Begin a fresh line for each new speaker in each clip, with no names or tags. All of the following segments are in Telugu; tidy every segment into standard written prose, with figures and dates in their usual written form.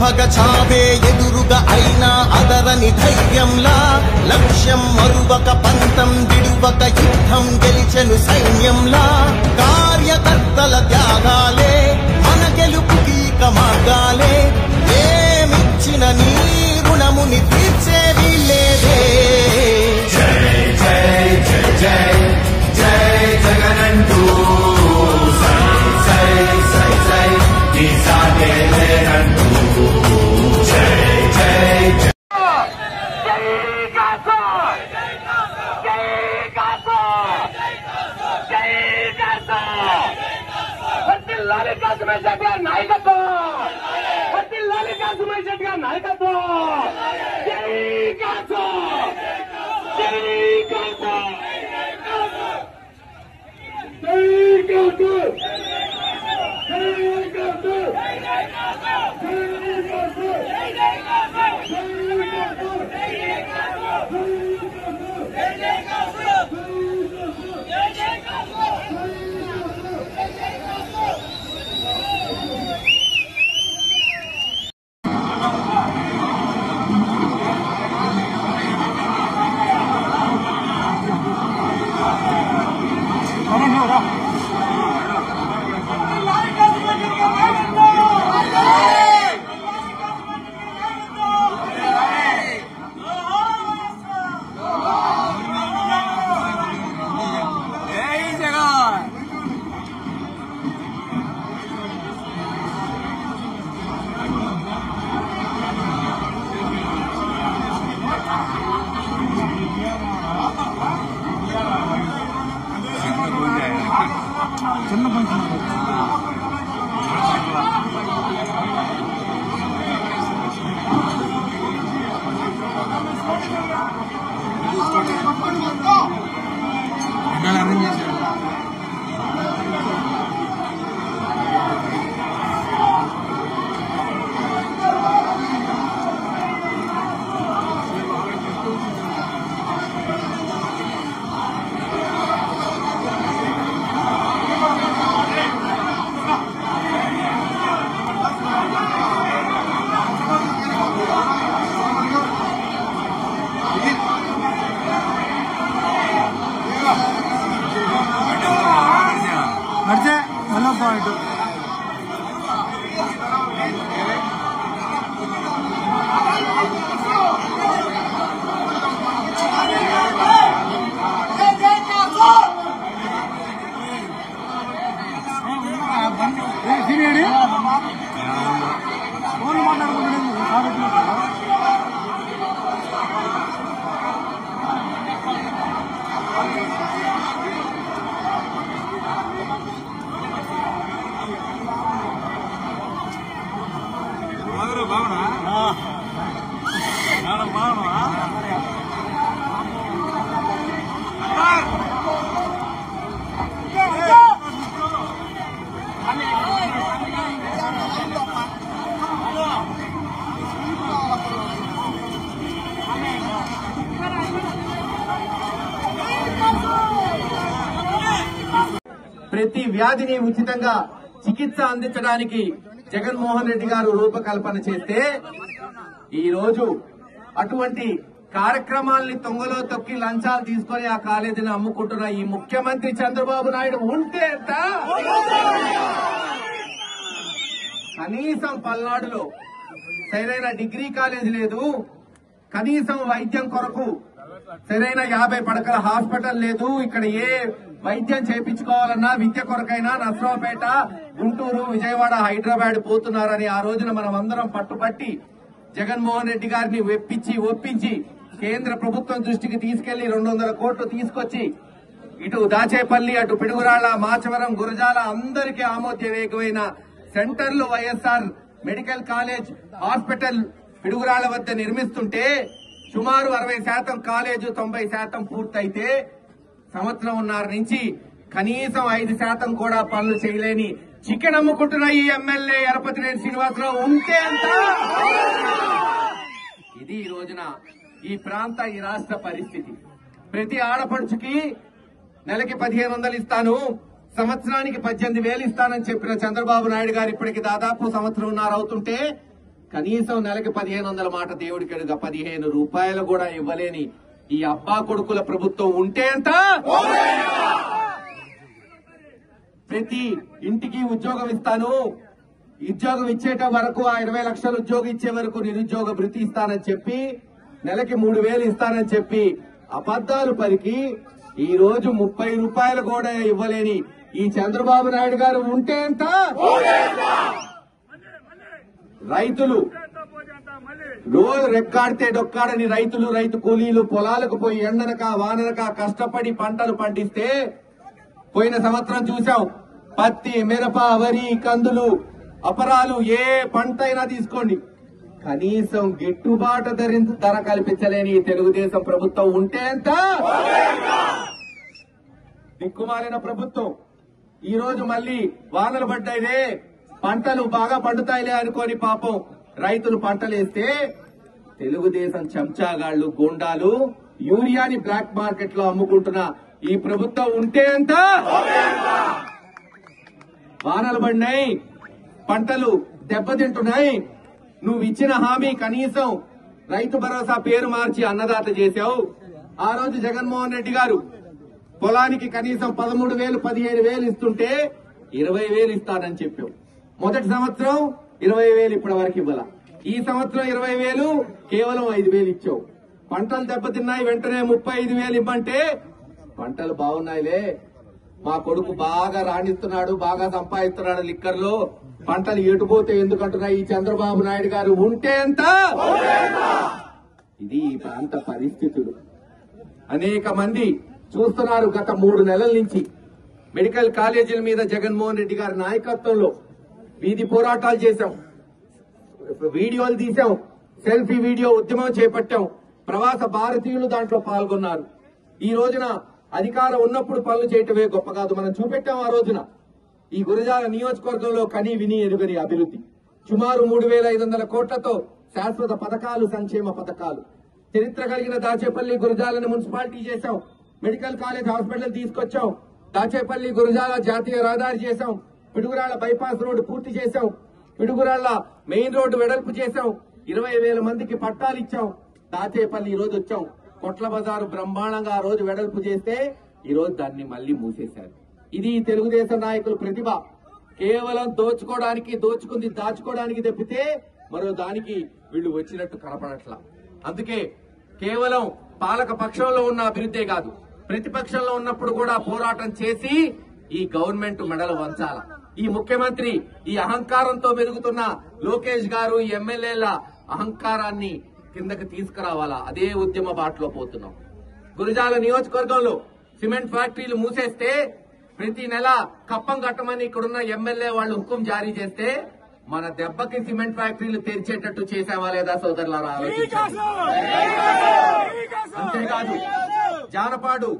భగ చావే ఎదురుగా అయినా అదరని ధైర్యంలా లక్ష్యం మరువక పంతం విడువక యుద్ధం గెలిచెను సైన్యంలా కార్యకర్తల త్యాగాలే మన గెలుపుకి మార్గాలే ఏమిచ్చిన నీ రుణముని తీర్చేది లేదే
జై జై జై జై జై జగనంటూ సై సై సై సై ఈసాగే లేనంటూ జై జై జై
నాయకత్వం నాయకత్వం జై కాసో జై కాసో జై కాసో జై కాసో జై కాసో జై కాసో
చిన్న ఫంక్షన్ అరేంజ్ చేశారు. నడిచే మళ్ళీ పాయింట్ ఫోన్ మాట్లాడుకుంటున్నాడు.
ప్రతి వ్యాధిని ఉచితంగా చికిత్స అందించడానికి జగన్మోహన్ రెడ్డి గారు రూపకల్పన చేస్తే ఈ రోజు అటువంటి కార్యక్రమాల్ని తొంగలో తొక్కి లంచాలు తీసుకొని ఆ కాలేజీని అమ్ముకుంటున్న ఈ ముఖ్యమంత్రి చంద్రబాబు నాయుడు ఉంటే ఎంత కనీసం పల్నాడులో సరైన డిగ్రీ కాలేజీ లేదు, కనీసం వైద్యం కొరకు సరైన 50 పడకల హాస్పిటల్ లేదు. ఇక్కడ ఏ వైద్యం చేయించుకోవాలన్నా విద్య కొరకైనా నర్సరావుపేట, గుంటూరు, విజయవాడ, హైదరాబాద్ పోతున్నారని ఆ రోజున మనం అందరం పట్టుబట్టి జగన్మోహన్ రెడ్డి గారిని ఒప్పించి కేంద్ర ప్రభుత్వం దృష్టికి తీసుకెళ్లి 200 కోట్లు తీసుకొచ్చి ఇటు దాచేపల్లి, అటు పిడుగురాళ్ల, మాచవరం, గురజాల అందరికీ ఆమోదయోగ్యమైన సెంటర్లు YSR medical college hospital Piduguralla వద్ద నిర్మిస్తుంటే సుమారు 60% కాలేజు 90% పూర్తయితే సంవత్సరంన్నర నుంచి కనీసం 5% కూడా పనులు చేయలేని చికెన్ అమ్ముకుంటున్న ఈ ఎమ్మెల్యే ఎరపతినేని శ్రీనివాసరావు ఉంటే అంత ఇది ఈ రోజున ఈ ప్రాంత ఈ రాష్ట్ర పరిస్థితి. ప్రతి ఆడపడుచుకి నెలకి 1500 ఇస్తాను, సంవత్సరానికి 18,000 ఇస్తానని చెప్పిన చంద్రబాబు నాయుడు గారు ఇప్పటికి దాదాపు సంవత్సరంన్నర అవుతుంటే కనీసం నెలకి 1500 మాట దేవుడికి అడుగా 15 రూపాయలు కూడా ఇవ్వలేని ఈ అబ్బా కొడుకుల ప్రభుత్వం ఉంటే ఎంత? ప్రతి ఇంటికి ఉద్యోగం ఇస్తాను, ఉద్యోగం ఇచ్చేట వరకు ఆ 20 లక్షల ఉద్యోగం ఇచ్చే వరకు నిరుద్యోగ భృతి ఇస్తానని చెప్పి నెలకి 3000 ఇస్తానని చెప్పి అబద్దాలు పలికి ఈ రోజు 30 రూపాయలు కూడా ఇవ్వలేని ఈ చంద్రబాబు నాయుడు గారు ఉంటే ఎంత? రైతులు రోజు రెక్కాడితే డొక్కాడని రైతులు, రైతు కూలీలు పొలాలకు పోయి ఎండనక వాననక కష్టపడి పంటలు పండిస్తే పోయిన సంవత్సరం చూశాం. పత్తి, మిరప, వరి, కందులు, అపరాలు ఏ పంట అయినా తీసుకోండి, కనీసం గిట్టుబాటు ధర కల్పించలేని తెలుగుదేశం ప్రభుత్వం ఉంటే ఎంత? దిక్కుమాలిన ప్రభుత్వం. ఈ రోజు మళ్లీ వానలు పడ్డాయిలే, పంటలు బాగా పండుతాయిలే అనుకోని పాపం రైతులు పంటలేస్తే తెలుగుదేశం చెంచాగాళ్లు, గూండాలు యూరియాని బ్లాక్ మార్కెట్ లో అమ్ముకుంటున్న ఈ ప్రభుత్వం ఉంటే ఎంత? వానలు పడినాయి, పంటలు దెబ్బతింటున్నాయి, నువ్వు ఇచ్చిన హామీ కనీసం రైతు భరోసా పేరు మార్చి అన్నదాత చేశావు. ఆ రోజు జగన్మోహన్ రెడ్డి గారు పొలానికి కనీసం 13,000, 15,000 ఇస్తుంటే 20,000 ఇస్తానని చెప్పావు. మొదటి సంవత్సరం 20,000 ఇప్పటి వరకు ఇవ్వాల. ఈ సంవత్సరం 20,000 కేవలం 5,000 ఇచ్చావు. పంటలు దెబ్బతిన్నాయి, వెంటనే 35,000 ఇవ్వంటే పంటలు బాగున్నాయిలే, మా కొడుకు బాగా రాణిస్తున్నాడు, బాగా సంపాదిస్తున్నాడు లిక్కర్లో, పంటలు ఎటుపోతే ఎందుకంటున్నా ఈ చంద్రబాబు నాయుడు గారు ఉంటే ఎంత? ఇది ఈ ప్రాంత పరిస్థితులు. అనేక మంది చూస్తున్నారు. గత 3 నెలల నుంచి మెడికల్ కాలేజీల మీద జగన్మోహన్ రెడ్డి గారి నాయకత్వంలో వీధి పోరాటాలు చేశాం, వీడియోలు తీశాం, సెల్ఫీ వీడియో ఉద్యమం చేపట్టాం. ప్రవాస భారతీయులు దాంట్లో పాల్గొన్నారు. ఈ రోజున అధికారం ఉన్నప్పుడు పనులు చేయటమే గొప్ప కాదు, మనం చూపెట్టాం. ఆ రోజున ఈ గురజాల నియోజకవర్గంలో కని విని ఎరుగని అభివృద్ధి, సుమారు 3,500 కోట్లతో శాశ్వత పథకాలు, సంక్షేమ పథకాలు. చరిత్ర కలిగిన దాచేపల్లి గురజాలను మున్సిపాలిటీ చేశాం, మెడికల్ కాలేజ్ హాస్పిటల్ తీసుకొచ్చాం, దాచేపల్లి గురజాల జాతీయ రహదారి చేశాం, పిడుగురాళ్ల బైపాస్ రోడ్డు పూర్తి చేశాం, పిడుగురాళ్ల మెయిన్ రోడ్డు వెడల్పు చేశాం, 20,000 మందికి పట్టాలు ఇచ్చాం. దాచేపల్లి ఈ రోజు వచ్చాం, కొట్ల బజారు బ్రహ్మాండంగా ఆ రోజు వెడల్పు చేస్తే ఈ రోజు దాన్ని మళ్లీ మూసేశారు. ఇది తెలుగుదేశం నాయకుల ప్రతిభ. కేవలం దోచుకోవడానికి, దోచుకుంది దాచుకోవడానికి తప్పితే మరో దానికి వీళ్లు వచ్చినట్టు కనపడట్లా. అందుకే కేవలం పాలక పక్షంలో ఉన్న అభివృద్ధే కాదు, ప్రతిపక్షంలో ఉన్నప్పుడు కూడా పోరాటం చేసి ఈ గవర్నమెంట్ మెడలు వంచాల. ఈ ముఖ్యమంత్రి ఈ అహంకారంతో మెరుగుతున్న లోకేష్ గారు, ఈ ఎమ్మెల్యేల అహంకారాన్ని కిందకి తీసుకురావాలా. అదే ఉద్యమ బాటలో పోతున్నాం. గురజాల నియోజకవర్గంలో సిమెంట్ ఫ్యాక్టరీలు మూసేస్తే ప్రతి నెల కప్పం కట్టమని ఇక్కడున్న ఎమ్మెల్యే వాళ్ళు హుకుం జారీ చేస్తే మన దెబ్బకి సిమెంట్ ఫ్యాక్టరీలు తెరిచేటట్టు చేసావా లేదా సోదరులారా ఆలోచించండి. అంతేకాదు జానపాడు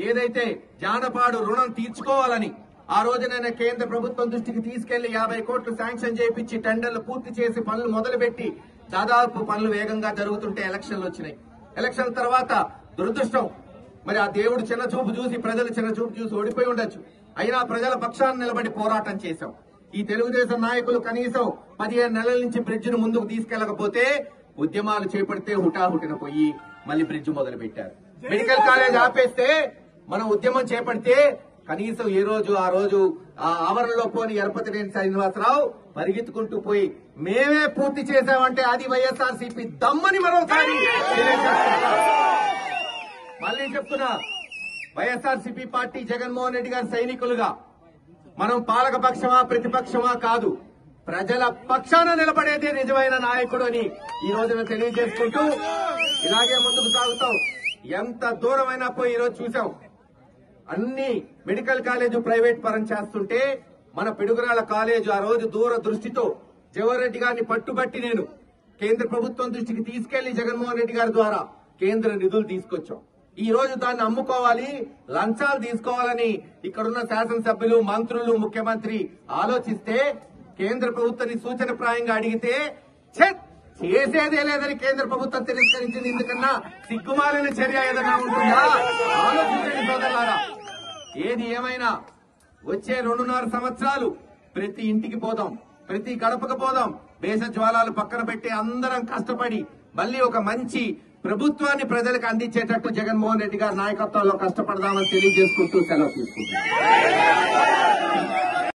ఏదైతే జానపాడు రుణం తీర్చుకోవాలని ఆ రోజునైనా కేంద్ర ప్రభుత్వం దృష్టికి తీసుకెళ్లి 50 కోట్లు శాంక్షన్ చేయించి టెండర్లు పూర్తి చేసి పనులు మొదలుపెట్టి దాదాపు పనులు వేగంగా జరుగుతుంటే ఎలక్షన్లు వచ్చినాయి. ఎలక్షన్ తర్వాత దురదృష్టం, మరి ఆ దేవుడు చిన్న చూపు చూసి, ప్రజలు చిన్న చూపు చూసి ఓడిపోయి ఉండొచ్చు. అయినా ప్రజల పక్షాన్ని నిలబడి పోరాటం చేశాం. ఈ తెలుగుదేశం నాయకులు కనీసం 15 నెలల నుంచి బ్రిడ్జిను ముందుకు తీసుకెళ్లకపోతే ఉద్యమాలు చేపడితే హుటాహుటిన పోయి మళ్లీ బ్రిడ్జ్ మొదలు పెట్టారు. మెడికల్ కాలేజ్ ఆపేస్తే మనం ఉద్యమం చేపడితే కనీసం ఏ రోజు ఆ రోజు ఆ ఆవరణలో పోని ఎరపతినేని శ్రీనివాసరావు పరిగెత్తుకుంటూ పోయి మేమే పూర్తి చేశామంటే అది వైఎస్ఆర్సీపీ దమ్మని మరోసారి మళ్లీ చెప్తున్నా. వైఎస్ఆర్సీపీ పార్టీ జగన్మోహన్ రెడ్డి గారి సైనికులుగా మనం పాలక పక్షమా ప్రతిపక్షమా కాదు, ప్రజల పక్షాన నిలబడేదే నిజమైన నాయకుడు అని ఈ రోజున తెలియజేసుకుంటూ ఇలాగే ముందుకు సాగుతాం. ఎంత దూరమైనా పోయి ఈ రోజు చూసాం. అన్ని మెడికల్ కాలేజ్ ప్రైవేట్ పరం చేస్తుంటే మన పిడుగురాళ్ల కాలేజ్ ఆ రోజు దూర దృష్టితో జవహర్ రెడ్డి గారిని పట్టుబట్టి నేను కేంద్ర ప్రభుత్వం దృష్టికి తీసుకెళ్లి జగన్మోహన్ రెడ్డి గారి ద్వారా కేంద్ర నిధులు తీసుకొచ్చాం. ఈ రోజు దాన్ని అమ్ముకోవాలి, లంచాలు తీసుకోవాలని ఇక్కడున్న శాసనసభ్యులు, మంత్రులు, ముఖ్యమంత్రి ఆలోచిస్తే కేంద్ర ప్రభుత్వాన్ని సూచనప్రాయంగా అడిగితే చేసేదే లేదని కేంద్ర ప్రభుత్వం తిరస్కరించింది. ఎందుకన్నా సిగ్గుమాలిన చర్య ఏదైనా ఉంటుందా? ఆలోచించండి సోదరులారా. ఏది ఏమైనా వచ్చే 2.5 సంవత్సరాలు ప్రతి ఇంటికి పోదాం, ప్రతి గడపకు పోదాం, భేషజ్వాలాలు పక్కన పెట్టి అందరం కష్టపడి మళ్ళీ ఒక మంచి ప్రభుత్వాన్ని ప్రజలకు అందించేటట్టు జగన్మోహన్ రెడ్డి గారి నాయకత్వంలో కష్టపడదామని తెలియజేసుకుంటూ సెలవు తీసుకుంటున్నాం.